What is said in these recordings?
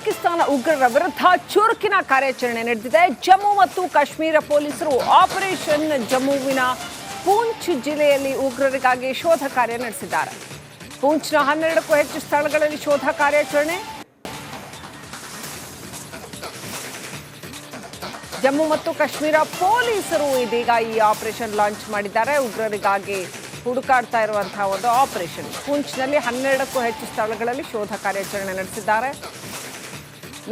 ಪಾಕಿಸ್ತಾನ ಉಗ್ರರ ವಿರುದ್ಧ ಚುರುಕಿನ ಕಾರ್ಯಾಚರಣೆ ನಡೆದಿದೆ. ಜಮ್ಮು ಮತ್ತು ಕಾಶ್ಮೀರ ಪೊಲೀಸರು ಆಪರೇಷನ್ ಜಮ್ಮುವಿನ ಪೂಂಚ್ ಜಿಲ್ಲೆಯಲ್ಲಿ ಉಗ್ರರಿಗಾಗಿ ಶೋಧ ಕಾರ್ಯ ನಡೆಸಿದ್ದಾರೆ. ಪೂಂಚ್ನ 12ಕ್ಕೂ ಹೆಚ್ಚು ಸ್ಥಳಗಳಲ್ಲಿ ಶೋಧ ಕಾರ್ಯಾಚರಣೆ. ಜಮ್ಮು ಮತ್ತು ಕಾಶ್ಮೀರ ಪೊಲೀಸರು ಇದೀಗ ಈ ಆಪರೇಷನ್ ಲಾಂಚ್ ಮಾಡಿದ್ದಾರೆ. ಉಗ್ರರಿಗಾಗಿ ಹುಡುಕಾಡ್ತಾ ಇರುವಂತಹ ಒಂದು ಆಪರೇಷನ್. ಪೂಂಚ್ನಲ್ಲಿ 12ಕ್ಕೂ ಹೆಚ್ಚು ಸ್ಥಳಗಳಲ್ಲಿ ಶೋಧ ಕಾರ್ಯಾಚರಣೆ ನಡೆಸಿದ್ದಾರೆ.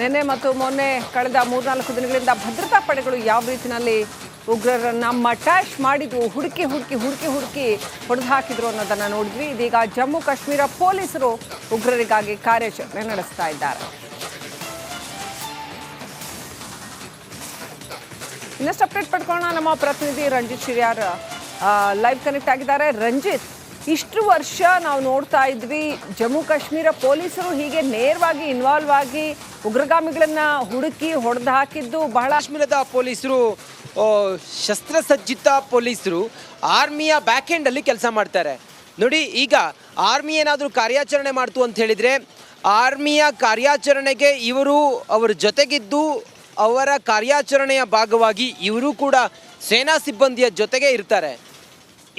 ನಿನ್ನೆ ಮತ್ತು ಮೊನ್ನೆ ಕಳೆದ 3-4 ದಿನಗಳಿಂದ ಭದ್ರತಾ ಪಡೆಗಳು ಯಾವ ರೀತಿಯಲ್ಲಿ ಉಗ್ರರನ್ನ ಮಟ್ಯಾಶ್ ಮಾಡಿದ್ವು, ಹುಡುಕಿ ಹೊಡೆದು ಹಾಕಿದ್ರು ಅನ್ನೋದನ್ನ ನೋಡಿದ್ವಿ. ಇದೀಗ ಜಮ್ಮು ಕಾಶ್ಮೀರ ಪೊಲೀಸರು ಉಗ್ರರಿಗಾಗಿ ಕಾರ್ಯಾಚರಣೆ ನಡೆಸ್ತಾ ಇದ್ದಾರೆ. ಇನ್ನಷ್ಟು ಅಪ್ಡೇಟ್ ಪಡ್ಕೊಳ್ಳೋಣ. ನಮ್ಮ ಪ್ರತಿನಿಧಿ ರಂಜಿತ್ ಶಿರ್ಯಾರ್ ಲೈವ್ ಕನೆಕ್ಟ್ ಆಗಿದ್ದಾರೆ. ರಂಜಿತ್, ಇಷ್ಟು ವರ್ಷ ನಾವು ನೋಡ್ತಾ ಇದ್ವಿ ಜಮ್ಮು ಕಾಶ್ಮೀರ ಪೊಲೀಸರು ಹೀಗೆ ನೇರವಾಗಿ ಇನ್ವಾಲ್ವ್ ಆಗಿ ಉಗ್ರಗಾಮಿಗಳನ್ನ ಹುಡುಕಿ ಹೊಡೆದು ಹಾಕಿದ್ದು ಬಹಳ. ಕಾಶ್ಮೀರದ ಪೊಲೀಸರು ಶಸ್ತ್ರಸಜ್ಜಿತ ಪೊಲೀಸರು ಆರ್ಮಿಯ ಬ್ಯಾಕ್ ಎಂಡ್ ಅಲ್ಲಿ ಕೆಲಸ ಮಾಡ್ತಾರೆ ನೋಡಿ. ಈಗ ಆರ್ಮಿ ಏನಾದರೂ ಕಾರ್ಯಾಚರಣೆ ಮಾಡ್ತು ಅಂತ ಹೇಳಿದ್ರೆ ಆರ್ಮಿಯ ಕಾರ್ಯಾಚರಣೆಗೆ ಇವರು ಅವರ ಜೊತೆಗಿದ್ದು ಅವರ ಕಾರ್ಯಾಚರಣೆಯ ಭಾಗವಾಗಿ ಇವರು ಕೂಡ ಸೇನಾ ಸಿಬ್ಬಂದಿಯ ಜೊತೆಗೆ ಇರ್ತಾರೆ.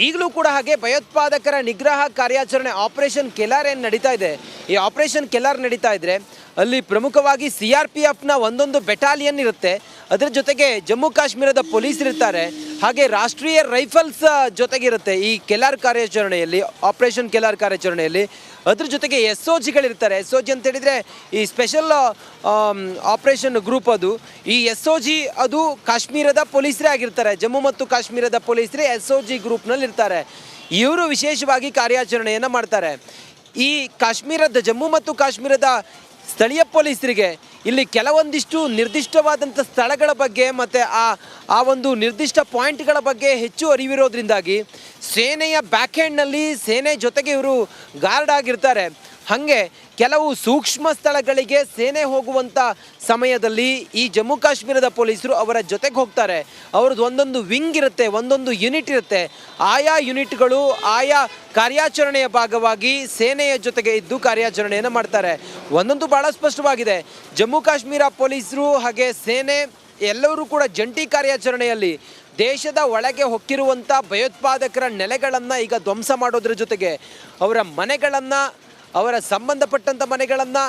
ಈಗಲೂ ಕೂಡ ಹಾಗೆ ಭಯೋತ್ಪಾದಕರ ನಿಗ್ರಹ ಕಾರ್ಯಾಚರಣೆ ಆಪರೇಷನ್ ಕೆಲಾರ್ ಏನು ನಡೀತಾ ಇದೆ, ಈ ಆಪರೇಷನ್ ಕೆಲಾರ್ ನಡೀತಾ ಇದ್ರೆ ಅಲ್ಲಿ ಪ್ರಮುಖವಾಗಿ CRPFನ ಒಂದೊಂದು ಬೆಟಾಲಿಯನ್ ಇರುತ್ತೆ. ಅದರ ಜೊತೆಗೆ ಜಮ್ಮು ಕಾಶ್ಮೀರದ ಪೊಲೀಸರು ಇರ್ತಾರೆ, ಹಾಗೆ ರಾಷ್ಟ್ರೀಯ ರೈಫಲ್ಸ್ ಜೊತೆಗಿರುತ್ತೆ ಈ ಕೆಲಾರ್ ಕಾರ್ಯಾಚರಣೆಯಲ್ಲಿ, ಆಪರೇಷನ್ ಕೆಲಾರ್ ಕಾರ್ಯಾಚರಣೆಯಲ್ಲಿ. ಅದ್ರ ಜೊತೆಗೆ SOGಗಳಿರ್ತಾರೆ. SOG ಅಂತ ಹೇಳಿದರೆ ಈ ಸ್ಪೆಷಲ್ ಆಪರೇಷನ್ ಗ್ರೂಪ್. ಅದು ಈ SOG ಅದು ಕಾಶ್ಮೀರದ ಪೊಲೀಸರೇ ಆಗಿರ್ತಾರೆ. ಜಮ್ಮು ಮತ್ತು ಕಾಶ್ಮೀರದ ಪೊಲೀಸರೇ SOG ಗ್ರೂಪ್ನಲ್ಲಿ ಇರ್ತಾರೆ. ಇವರು ವಿಶೇಷವಾಗಿ ಕಾರ್ಯಾಚರಣೆಯನ್ನು ಮಾಡ್ತಾರೆ. ಈ ಜಮ್ಮು ಮತ್ತು ಕಾಶ್ಮೀರದ ಸ್ಥಳೀಯ ಪೊಲೀಸರಿಗೆ ಇಲ್ಲಿ ಕೆಲವೊಂದಿಷ್ಟು ನಿರ್ದಿಷ್ಟವಾದಂಥ ಸ್ಥಳಗಳ ಬಗ್ಗೆ ಮತ್ತು ಆ ಒಂದು ನಿರ್ದಿಷ್ಟ ಪಾಯಿಂಟ್ಗಳ ಬಗ್ಗೆ ಹೆಚ್ಚು ಅರಿವಿರೋದ್ರಿಂದಾಗಿ ಸೇನೆಯ ಬ್ಯಾಕ್ ಹ್ಯಾಂಡ್ನಲ್ಲಿ ಸೇನೆ ಜೊತೆಗೆ ಇವರು ಗಾರ್ಡ್ ಆಗಿರ್ತಾರೆ. ಹಾಗೆ ಕೆಲವು ಸೂಕ್ಷ್ಮ ಸ್ಥಳಗಳಿಗೆ ಸೇನೆ ಹೋಗುವಂಥ ಸಮಯದಲ್ಲಿ ಈ ಜಮ್ಮು ಕಾಶ್ಮೀರದ ಪೊಲೀಸರು ಅವರ ಜೊತೆಗೆ ಹೋಗ್ತಾರೆ. ಅವ್ರದ್ದು ಒಂದೊಂದು ವಿಂಗ್ ಇರುತ್ತೆ, ಒಂದೊಂದು ಯೂನಿಟ್ ಇರುತ್ತೆ. ಆಯಾ ಯೂನಿಟ್ಗಳು ಆಯಾ ಕಾರ್ಯಾಚರಣೆಯ ಭಾಗವಾಗಿ ಸೇನೆಯ ಜೊತೆಗೆ ಇದ್ದು ಕಾರ್ಯಾಚರಣೆಯನ್ನು ಮಾಡ್ತಾರೆ. ಒಂದೊಂದು ಭಾಳ ಸ್ಪಷ್ಟವಾಗಿದೆ. ಜಮ್ಮು ಕಾಶ್ಮೀರ ಪೊಲೀಸರು ಹಾಗೆ ಸೇನೆ ಎಲ್ಲರೂ ಕೂಡ ಜಂಟಿ ಕಾರ್ಯಾಚರಣೆಯಲ್ಲಿ ದೇಶದ ಒಳಗೆ ಹೊಕ್ಕಿರುವಂಥ ಭಯೋತ್ಪಾದಕರ ನೆಲೆಗಳನ್ನು ಈಗ ಧ್ವಂಸ ಮಾಡೋದ್ರ ಜೊತೆಗೆ ಅವರ ಮನೆಗಳನ್ನು, ಅವರ ಸಂಬಂಧಪಟ್ಟಂಥ ಮನೆಗಳನ್ನು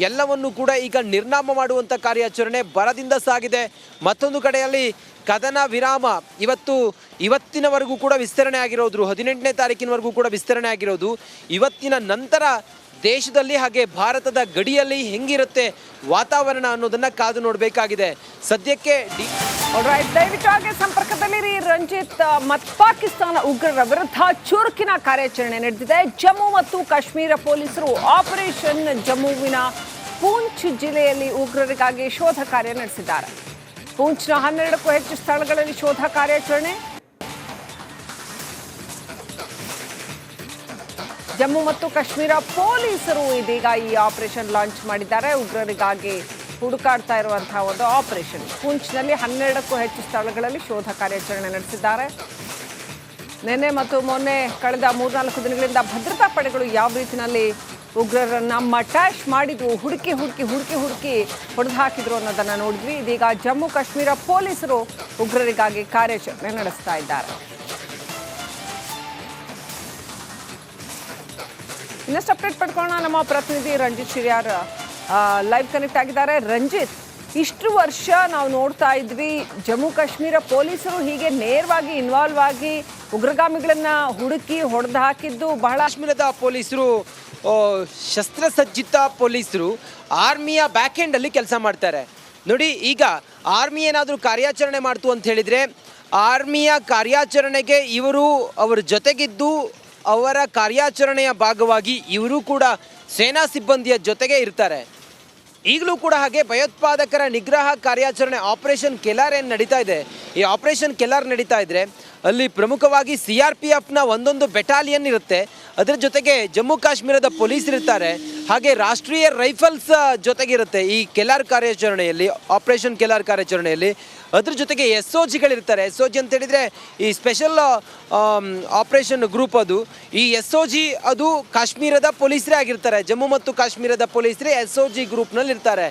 ಎಲ್ಲವನ್ನು ಕೂಡ ಈಗ ನಿರ್ನಾಮ ಮಾಡುವಂಥ ಕಾರ್ಯಾಚರಣೆ ಭರದಿಂದ ಸಾಗಿದೆ. ಮತ್ತೊಂದು ಕಡೆಯಲ್ಲಿ ಕದನ ವಿರಾಮ ಇವತ್ತಿನವರೆಗೂ ಕೂಡ ವಿಸ್ತರಣೆ ಆಗಿರೋದು, 18ನೇ ತಾರೀಕಿನವರೆಗೂ ಕೂಡ ವಿಸ್ತರಣೆ ಆಗಿರೋದು. ಇವತ್ತಿನ ನಂತರ ದೇಶದಲ್ಲಿ ಹಾಗೆ ಭಾರತದ ಗಡಿಯಲ್ಲಿ ಹೆಂಗಿರುತ್ತೆ ವಾತಾವರಣ ಅನ್ನೋದನ್ನು ಕಾದು ನೋಡಬೇಕಾಗಿದೆ. ಸದ್ಯಕ್ಕೆ ದಯವಿಟ್ಟು ಸಂಪರ್ಕದಲ್ಲಿರಿ ರಂಜಿತ್. ಪಾಕಿಸ್ತಾನ ಉಗ್ರರ ವಿರುದ್ಧ ಚುರುಕಿನ ಕಾರ್ಯಾಚರಣೆ ನಡೆದಿದೆ. ಜಮ್ಮು ಮತ್ತು ಕಾಶ್ಮೀರ ಪೊಲೀಸರು ಆಪರೇಷನ್ ಜಮ್ಮುವಿನ ಪೂಂಚ್ ಜಿಲ್ಲೆಯಲ್ಲಿ ಉಗ್ರರಿಗಾಗಿ ಶೋಧ ಕಾರ್ಯ ನಡೆಸಿದ್ದಾರೆ. ಪೂಂಚ್ನ 12ಕ್ಕೂ ಹೆಚ್ಚು ಸ್ಥಳಗಳಲ್ಲಿ ಶೋಧ ಕಾರ್ಯಾಚರಣೆ. ಜಮ್ಮು ಮತ್ತು ಕಾಶ್ಮೀರ ಪೊಲೀಸರು ಇದೀಗ ಈ ಆಪರೇಷನ್ ಲಾಂಚ್ ಮಾಡಿದ್ದಾರೆ. ಉಗ್ರರಿಗಾಗಿ ಹುಡುಕಾಡ್ತಾ ಇರುವಂತಹ ಒಂದು ಆಪರೇಷನ್. ಪೂಂಚ್ನಲ್ಲಿ 12ಕ್ಕೂ ಹೆಚ್ಚು ಸ್ಥಳಗಳಲ್ಲಿ ಶೋಧ ಕಾರ್ಯಾಚರಣೆ ನಡೆಸಿದ್ದಾರೆ. ನಿನ್ನೆ ಮತ್ತು ಮೊನ್ನೆ ಕಳೆದ 3-4 ದಿನಗಳಿಂದ ಭದ್ರತಾ ಪಡೆಗಳು ಯಾವ ರೀತಿಯಲ್ಲಿ ಉಗ್ರರನ್ನ ಮಟ್ಯಾಶ್ ಮಾಡಿದ್ವು, ಹುಡುಕಿ ಹೊಡೆದು ಹಾಕಿದ್ರು ಅನ್ನೋದನ್ನ ನೋಡಿದ್ವಿ. ಇದೀಗ ಜಮ್ಮು ಕಾಶ್ಮೀರ ಪೊಲೀಸರು ಉಗ್ರರಿಗಾಗಿ ಕಾರ್ಯಾಚರಣೆ ನಡೆಸ್ತಾ ಇದ್ದಾರೆ. ಇನ್ನಷ್ಟು ಅಪ್ಡೇಟ್ ಪಡ್ಕೊಳ್ಳೋಣ. ನಮ್ಮ ಪ್ರತಿನಿಧಿ ರಂಜಿತ್ ಶಿರ್ಯಾರ್ ಲೈವ್ ಕನೆಕ್ಟ್ ಆಗಿದ್ದಾರೆ. ರಂಜಿತ್, ಇಷ್ಟು ವರ್ಷ ನಾವು ನೋಡ್ತಾ ಇದ್ವಿ ಜಮ್ಮು ಕಾಶ್ಮೀರ ಪೊಲೀಸರು ಹೀಗೆ ನೇರವಾಗಿ ಇನ್ವಾಲ್ವ್ ಆಗಿ ಉಗ್ರಗಾಮಿಗಳನ್ನ ಹುಡುಕಿ ಹೊಡೆದು ಹಾಕಿದ್ದು ಬಹಳ. ಕಾಶ್ಮೀರದ ಪೊಲೀಸರು ಶಸ್ತ್ರಸಜ್ಜಿತ ಪೊಲೀಸರು ಆರ್ಮಿಯ ಬ್ಯಾಕ್ ಎಂಡ್ ಅಲ್ಲಿ ಕೆಲಸ ಮಾಡ್ತಾರೆ ನೋಡಿ. ಈಗ ಆರ್ಮಿ ಏನಾದರೂ ಕಾರ್ಯಾಚರಣೆ ಮಾಡ್ತು ಅಂತ ಹೇಳಿದ್ರೆ ಆರ್ಮಿಯ ಕಾರ್ಯಾಚರಣೆಗೆ ಇವರು ಅವರ ಜೊತೆಗಿದ್ದು ಅವರ ಕಾರ್ಯಾಚರಣೆಯ ಭಾಗವಾಗಿ ಇವರು ಕೂಡ ಸೇನಾ ಸಿಬ್ಬಂದಿಯ ಜೊತೆಗೆ ಇರ್ತಾರೆ. ಈಗಲೂ ಕೂಡ ಹಾಗೆ ಭಯೋತ್ಪಾದಕರ ನಿಗ್ರಹ ಕಾರ್ಯಾಚರಣೆ ಆಪರೇಷನ್ ಕೆಲಾರ್ ಏನು ನಡೀತಾ ಇದೆ, ಈ ಆಪರೇಷನ್ ಕೆಲಾರ್ ನಡೀತಾ ಇದ್ರೆ ಅಲ್ಲಿ ಪ್ರಮುಖವಾಗಿ CRPFನ ಒಂದೊಂದು ಬೆಟಾಲಿಯನ್ ಇರುತ್ತೆ. ಅದರ ಜೊತೆಗೆ ಜಮ್ಮು ಕಾಶ್ಮೀರದ ಪೊಲೀಸರಿರ್ತಾರೆ, ಹಾಗೆ ರಾಷ್ಟ್ರೀಯ ರೈಫಲ್ಸ್ ಜೊತೆಗಿರುತ್ತೆ ಈ ಕೆಲಾರ್ ಕಾರ್ಯಾಚರಣೆಯಲ್ಲಿ, ಆಪರೇಷನ್ ಕೆಲಾರ್ ಕಾರ್ಯಾಚರಣೆಯಲ್ಲಿ. ಅದ್ರ ಜೊತೆಗೆ ಎಸ್ ಒ ಜಿಗಳಿರ್ತಾರೆ. ಎಸ್ ಒ ಜಿ ಅಂತ ಹೇಳಿದರೆ ಈ ಸ್ಪೆಷಲ್ ಆಪರೇಷನ್ ಗ್ರೂಪ್. ಅದು ಈ ಎಸ್ ಒ ಜಿ ಅದು ಕಾಶ್ಮೀರದ ಪೊಲೀಸರೇ ಆಗಿರ್ತಾರೆ. ಜಮ್ಮು ಮತ್ತು ಕಾಶ್ಮೀರದ ಪೊಲೀಸರೇ ಎಸ್ ಒ ಜಿ ಗ್ರೂಪ್ನಲ್ಲಿ ಇರ್ತಾರೆ.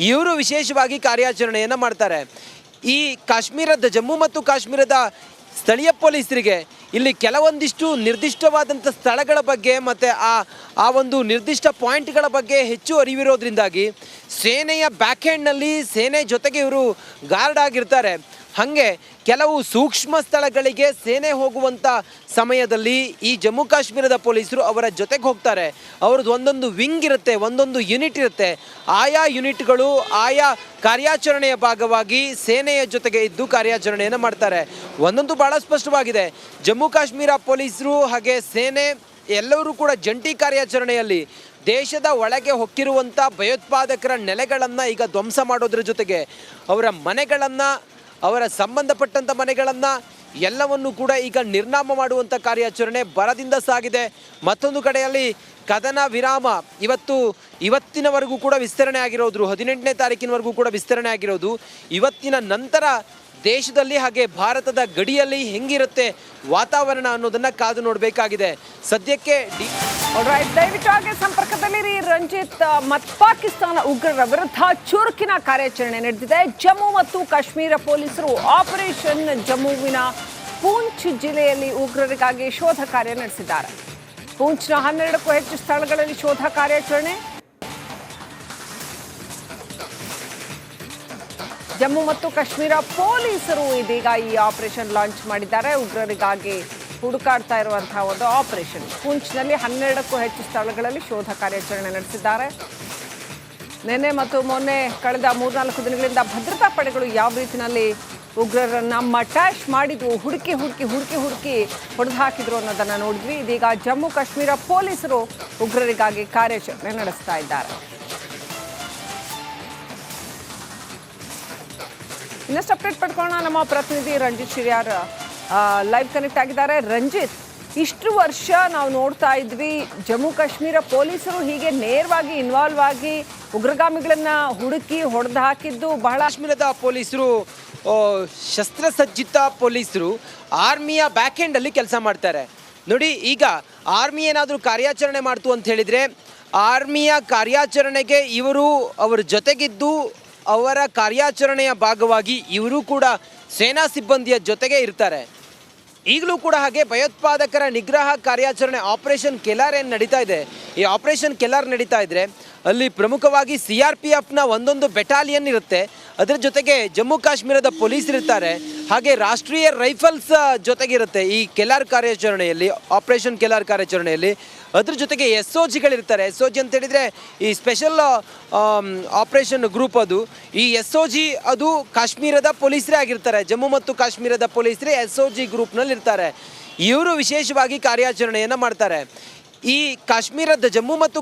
ಇವರು ವಿಶೇಷವಾಗಿ ಕಾರ್ಯಾಚರಣೆಯನ್ನು ಮಾಡ್ತಾರೆ. ಈ ಜಮ್ಮು ಮತ್ತು ಕಾಶ್ಮೀರದ ಸ್ಥಳೀಯ ಪೊಲೀಸರಿಗೆ ಇಲ್ಲಿ ಕೆಲವೊಂದಿಷ್ಟು ನಿರ್ದಿಷ್ಟವಾದಂಥ ಸ್ಥಳಗಳ ಬಗ್ಗೆ ಮತ್ತು ಆ ಒಂದು ನಿರ್ದಿಷ್ಟ ಪಾಯಿಂಟ್ಗಳ ಬಗ್ಗೆ ಹೆಚ್ಚು ಅರಿವಿರೋದ್ರಿಂದಾಗಿ ಸೇನೆಯ ಬ್ಯಾಕ್ ಹ್ಯಾಂಡ್ನಲ್ಲಿ ಸೇನೆ ಜೊತೆಗೆ ಇವರು ಗಾರ್ಡ್ ಆಗಿರ್ತಾರೆ. ಹಾಗೆ ಕೆಲವು ಸೂಕ್ಷ್ಮ ಸ್ಥಳಗಳಿಗೆ ಸೇನೆ ಹೋಗುವಂಥ ಸಮಯದಲ್ಲಿ ಈ ಜಮ್ಮು ಕಾಶ್ಮೀರದ ಪೊಲೀಸರು ಅವರ ಜೊತೆಗೆ ಹೋಗ್ತಾರೆ. ಅವ್ರದ್ದು ಒಂದೊಂದು ವಿಂಗ್ ಇರುತ್ತೆ, ಒಂದೊಂದು ಯೂನಿಟ್ ಇರುತ್ತೆ. ಆಯಾ ಯೂನಿಟ್ಗಳು ಆಯಾ ಕಾರ್ಯಾಚರಣೆಯ ಭಾಗವಾಗಿ ಸೇನೆಯ ಜೊತೆಗೆ ಇದ್ದು ಕಾರ್ಯಾಚರಣೆಯನ್ನು ಮಾಡ್ತಾರೆ. ಒಂದೊಂದು ಭಾಳ ಸ್ಪಷ್ಟವಾಗಿದೆ. ಜಮ್ಮು ಕಾಶ್ಮೀರ ಪೊಲೀಸರು ಹಾಗೆ ಸೇನೆ ಎಲ್ಲರೂ ಕೂಡ ಜಂಟಿ ಕಾರ್ಯಾಚರಣೆಯಲ್ಲಿ ದೇಶದ ಒಳಗೆ ಹೊಕ್ಕಿರುವಂಥ ಭಯೋತ್ಪಾದಕರ ನೆಲೆಗಳನ್ನು ಈಗ ಧ್ವಂಸ ಮಾಡೋದ್ರ ಜೊತೆಗೆ ಅವರ ಮನೆಗಳನ್ನು, ಅವರ ಸಂಬಂಧಪಟ್ಟಂಥ ಮನೆಗಳನ್ನು ಎಲ್ಲವನ್ನು ಕೂಡ ಈಗ ನಿರ್ನಾಮ ಮಾಡುವಂಥ ಕಾರ್ಯಾಚರಣೆ ಭರದಿಂದ ಸಾಗಿದೆ. ಮತ್ತೊಂದು ಕಡೆಯಲ್ಲಿ ಕದನ ವಿರಾಮ ಇವತ್ತಿನವರೆಗೂ ಕೂಡ ವಿಸ್ತರಣೆ ಆಗಿರೋದು, 18ನೇ ತಾರೀಕಿನವರೆಗೂ ಕೂಡ ವಿಸ್ತರಣೆ ಆಗಿರೋದು. ಇವತ್ತಿನ ನಂತರ ದೇಶದಲ್ಲಿ ಹಾಗೆ ಭಾರತದ ಗಡಿಯಲ್ಲಿ ಹೆಂಗಿರುತ್ತೆ ವಾತಾವರಣ ಅನ್ನೋದನ್ನು ಕಾದು ನೋಡಬೇಕಾಗಿದೆ. ಸದ್ಯಕ್ಕೆ ದಯವಿಟ್ಟು ಹಾಗೆ ಸಂಪರ್ಕದಲ್ಲಿರಿ ರಂಜಿತ್. ಪಾಕಿಸ್ತಾನ ಉಗ್ರರ ವಿರುದ್ಧ ಚುರುಕಿನ ಕಾರ್ಯಾಚರಣೆ ನಡೆದಿದೆ. ಜಮ್ಮು ಮತ್ತು ಕಾಶ್ಮೀರ ಪೊಲೀಸರು ಆಪರೇಷನ್ ಜಮ್ಮುವಿನ ಪೂಂಚ್ ಜಿಲ್ಲೆಯಲ್ಲಿ ಉಗ್ರರಿಗಾಗಿ ಶೋಧ ಕಾರ್ಯ ನಡೆಸಿದ್ದಾರೆ. ಪೂಂಚ್ನ 12ಕ್ಕೂ ಹೆಚ್ಚು ಸ್ಥಳಗಳಲ್ಲಿ ಶೋಧ ಕಾರ್ಯಾಚರಣೆ. ಜಮ್ಮು ಮತ್ತು ಕಾಶ್ಮೀರ ಪೊಲೀಸರು ಇದೀಗ ಈ ಆಪರೇಷನ್ ಲಾಂಚ್ ಮಾಡಿದ್ದಾರೆ. ಉಗ್ರರಿಗಾಗಿ ಹುಡುಕಾಡ್ತಾ ಇರುವಂತಹ ಒಂದು ಆಪರೇಷನ್. ಪೂಂಚ್ನಲ್ಲಿ 12ಕ್ಕೂ ಹೆಚ್ಚು ಸ್ಥಳಗಳಲ್ಲಿ ಶೋಧ ಕಾರ್ಯಾಚರಣೆ ನಡೆಸಿದ್ದಾರೆ. ನಿನ್ನೆ ಮತ್ತು ಮೊನ್ನೆ ಕಳೆದ 3-4 ದಿನಗಳಿಂದ ಭದ್ರತಾ ಪಡೆಗಳು ಯಾವ ರೀತಿಯಲ್ಲಿ ಉಗ್ರರನ್ನ ಮಟ್ಯಾಶ್ ಮಾಡಿದ್ವು, ಹುಡುಕಿ ಹೊಡೆದು ಹಾಕಿದ್ರು ಅನ್ನೋದನ್ನು ನೋಡಿದ್ವಿ. ಇದೀಗ ಜಮ್ಮು ಕಾಶ್ಮೀರ ಪೊಲೀಸರು ಉಗ್ರರಿಗಾಗಿ ಕಾರ್ಯಾಚರಣೆ ನಡೆಸ್ತಾ ಇದ್ದಾರೆ. ಇನ್ನಷ್ಟು ಅಪ್ಡೇಟ್ ಪಡ್ಕೊಳ್ಳೋಣ. ನಮ್ಮ ಪ್ರತಿನಿಧಿ ರಂಜಿತ್ ಶಿರ್ಯಾರ್ ಲೈವ್ ಕನೆಕ್ಟ್ ಆಗಿದ್ದಾರೆ. ರಂಜಿತ್, ಇಷ್ಟು ವರ್ಷ ನಾವು ನೋಡ್ತಾ ಇದ್ವಿ ಜಮ್ಮು ಕಾಶ್ಮೀರ ಪೊಲೀಸರು ಹೀಗೆ ನೇರವಾಗಿ ಇನ್ವಾಲ್ವ್ ಆಗಿ ಉಗ್ರಗಾಮಿಗಳನ್ನ ಹುಡುಕಿ ಹೊಡೆದು ಹಾಕಿದ್ದು ಬಹಳ. ಕಾಶ್ಮೀರದ ಪೊಲೀಸರು ಶಸ್ತ್ರಸಜ್ಜಿತ ಪೊಲೀಸರು ಆರ್ಮಿಯ ಬ್ಯಾಕ್ ಹ್ಯಾಂಡಲ್ಲಿ ಕೆಲಸ ಮಾಡ್ತಾರೆ. ನೋಡಿ, ಈಗ ಆರ್ಮಿ ಏನಾದರೂ ಕಾರ್ಯಾಚರಣೆ ಮಾಡ್ತು ಅಂತ ಹೇಳಿದರೆ ಆರ್ಮಿಯ ಕಾರ್ಯಾಚರಣೆಗೆ ಇವರು ಅವರ ಜೊತೆಗಿದ್ದು ಅವರ ಕಾರ್ಯಾಚರಣೆಯ ಭಾಗವಾಗಿ ಇವರು ಕೂಡ ಸೇನಾ ಸಿಬ್ಬಂದಿಯ ಜೊತೆಗೆ ಇರ್ತಾರೆ. ಈಗಲೂ ಕೂಡ ಹಾಗೆ ಭಯೋತ್ಪಾದಕರ ನಿಗ್ರಹ ಕಾರ್ಯಾಚರಣೆ ಆಪರೇಷನ್ ಕೆಲಾರ್ ಏನು ನಡೀತಾ ಇದೆ, ಈ ಆಪರೇಷನ್ ಕೆಲಾರ್ ನಡೀತಾ ಇದ್ರೆ ಅಲ್ಲಿ ಪ್ರಮುಖವಾಗಿ CRPFನ ಒಂದೊಂದು ಬೆಟಾಲಿಯನ್ ಇರುತ್ತೆ. ಅದರ ಜೊತೆಗೆ ಜಮ್ಮು ಕಾಶ್ಮೀರದ ಪೊಲೀಸರಿರ್ತಾರೆ, ಹಾಗೆ ರಾಷ್ಟ್ರೀಯ ರೈಫಲ್ಸ್ ಜೊತೆಗಿರುತ್ತೆ ಈ ಕೆಲಾರ್ ಕಾರ್ಯಾಚರಣೆಯಲ್ಲಿ, ಆಪರೇಷನ್ ಕೆಲಾರ್ ಕಾರ್ಯಾಚರಣೆಯಲ್ಲಿ. ಅದ್ರ ಜೊತೆಗೆ ಎಸ್ ಒ ಜಿಗಳಿರ್ತಾರೆ. ಎಸ್ ಒ ಜಿ ಅಂತ ಹೇಳಿದರೆ ಈ ಸ್ಪೆಷಲ್ ಆಪರೇಷನ್ ಗ್ರೂಪ್. ಅದು ಈ ಎಸ್ ಒ ಜಿ ಅದು ಕಾಶ್ಮೀರದ ಪೊಲೀಸರೇ ಆಗಿರ್ತಾರೆ. ಜಮ್ಮು ಮತ್ತು ಕಾಶ್ಮೀರದ ಪೊಲೀಸರೇ ಎಸ್ ಒ ಜಿ ಗ್ರೂಪ್ನಲ್ಲಿ ಇರ್ತಾರೆ. ಇವರು ವಿಶೇಷವಾಗಿ ಕಾರ್ಯಾಚರಣೆಯನ್ನು ಮಾಡ್ತಾರೆ. ಈ ಜಮ್ಮು ಮತ್ತು